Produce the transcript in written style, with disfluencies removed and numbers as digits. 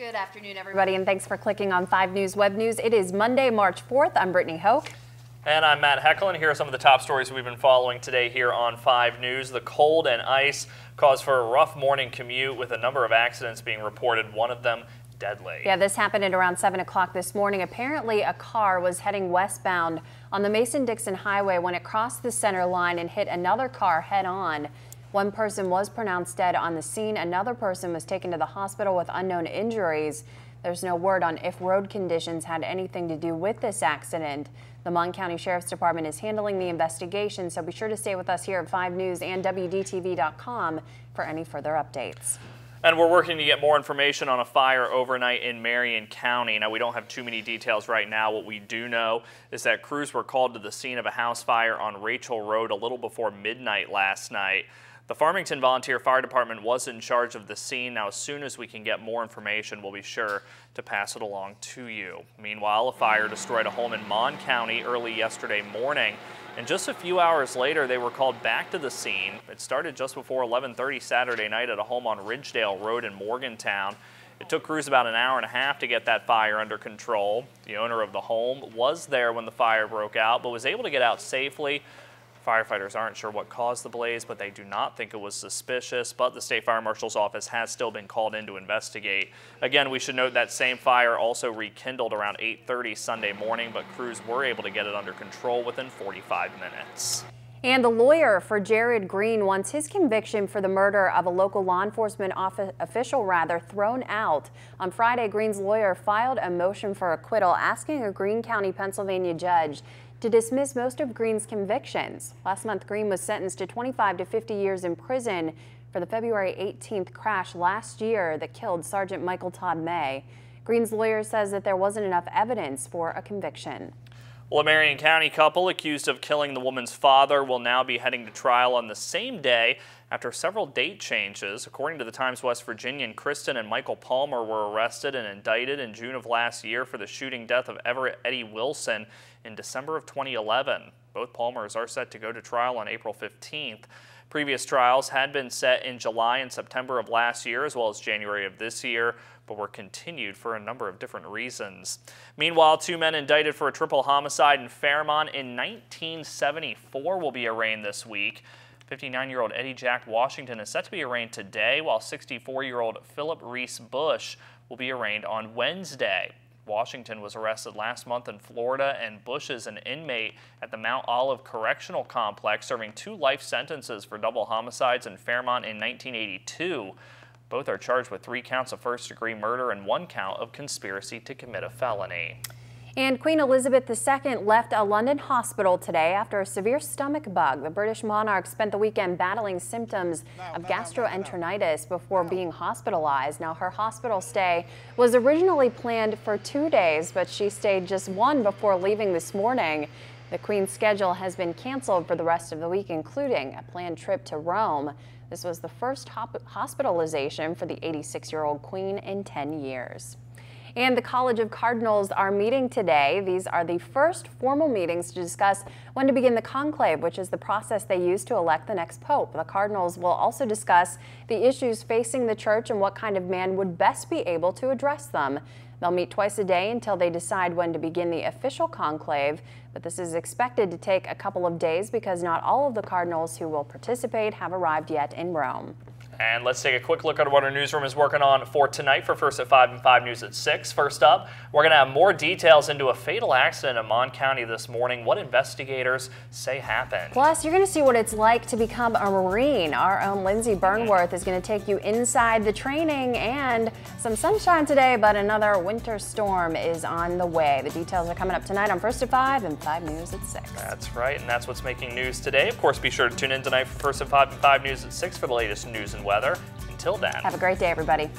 Good afternoon, everybody, and thanks for clicking on 5 News Web News. It is Monday, March 4th. I'm Brittany Hoke. And I'm Matt Hecklin. Here are some of the top stories we've been following today here on 5 News. The cold and ice caused for a rough morning commute with a number of accidents being reported, one of them deadly. Yeah, this happened at around 7 o'clock this morning. Apparently, a car was heading westbound on the Mason-Dixon Highway when it crossed the center line and hit another car head-on. One person was pronounced dead on the scene. Another person was taken to the hospital with unknown injuries. There's no word on if road conditions had anything to do with this accident. The Mon County Sheriff's Department is handling the investigation, so be sure to stay with us here at 5 News and WDTV.com for any further updates. And we're working to get more information on a fire overnight in Marion County. Now, we don't have too many details right now. What we do know is that crews were called to the scene of a house fire on Rachel Road a little before midnight last night. The Farmington Volunteer Fire Department was in charge of the scene. Now, as soon as we can get more information, we'll be sure to pass it along to you. Meanwhile, a fire destroyed a home in Mon County early yesterday morning, and just a few hours later, they were called back to the scene. It started just before 11:30 Saturday night at a home on Ridgedale Road in Morgantown. It took crews about an hour and a half to get that fire under control. The owner of the home was there when the fire broke out, but was able to get out safely. Firefighters aren't sure what caused the blaze, but they do not think it was suspicious. But the State Fire Marshal's office has still been called in to investigate. Again, we should note that same fire also rekindled around 8:30 Sunday morning, but crews were able to get it under control within 45 minutes. And the lawyer for Jared Green wants his conviction for the murder of a local law enforcement official thrown out. On Friday, Green's lawyer filed a motion for acquittal, asking a Greene County, Pennsylvania judge to dismiss most of Green's convictions. Last month, Green was sentenced to 25 to 50 years in prison for the February 18th crash last year that killed Sergeant Michael Todd May. Green's lawyer says that there wasn't enough evidence for a conviction. Well, a Marion County couple accused of killing the woman's father will now be heading to trial on the same day after several date changes. According to the Times West Virginian, Kristen and Michael Palmer were arrested and indicted in June of last year for the shooting death of Everett Eddie Wilson in December of 2011. Both Palmers are set to go to trial on April 15th. Previous trials had been set in July and September of last year, as well as January of this year, but were continued for a number of different reasons. Meanwhile, 2 men indicted for a triple homicide in Fairmont in 1974 will be arraigned this week. 59-year-old Eddie Jack Washington is set to be arraigned today, while 64-year-old Philip Reese Bush will be arraigned on Wednesday. Washington was arrested last month in Florida, and Bush is an inmate at the Mount Olive Correctional Complex, serving 2 life sentences for double homicides in Fairmont in 1982. Both are charged with 3 counts of first-degree murder and 1 count of conspiracy to commit a felony. And Queen Elizabeth II left a London hospital today after a severe stomach bug. The British monarch spent the weekend battling symptoms of gastroenteritis before being hospitalized. Now, her hospital stay was originally planned for 2 days, but she stayed just 1 before leaving this morning. The Queen's schedule has been canceled for the rest of the week, including a planned trip to Rome. This was the first hospitalization for the 86-year-old Queen in 10 years. And the College of Cardinals are meeting today. These are the first formal meetings to discuss when to begin the conclave, which is the process they use to elect the next pope. The Cardinals will also discuss the issues facing the church and what kind of man would best be able to address them. They'll meet twice a day until they decide when to begin the official conclave, but this is expected to take a couple of days because not all of the Cardinals who will participate have arrived yet in Rome. And let's take a quick look at what our newsroom is working on for tonight for First at 5 and 5 News at 6. First up, we're going to have more details into a fatal accident in Mon County this morning, what investigators say happened. Plus, you're going to see what it's like to become a Marine. Our own Lindsay Burnworth is going to take you inside the training, and some sunshine today, but another winter storm is on the way. The details are coming up tonight on First at 5 and 5 News at 6. That's right, and that's what's making news today. Of course, be sure to tune in tonight for First at 5 and 5 News at 6 for the latest news and weather. Until then, have a great day, everybody.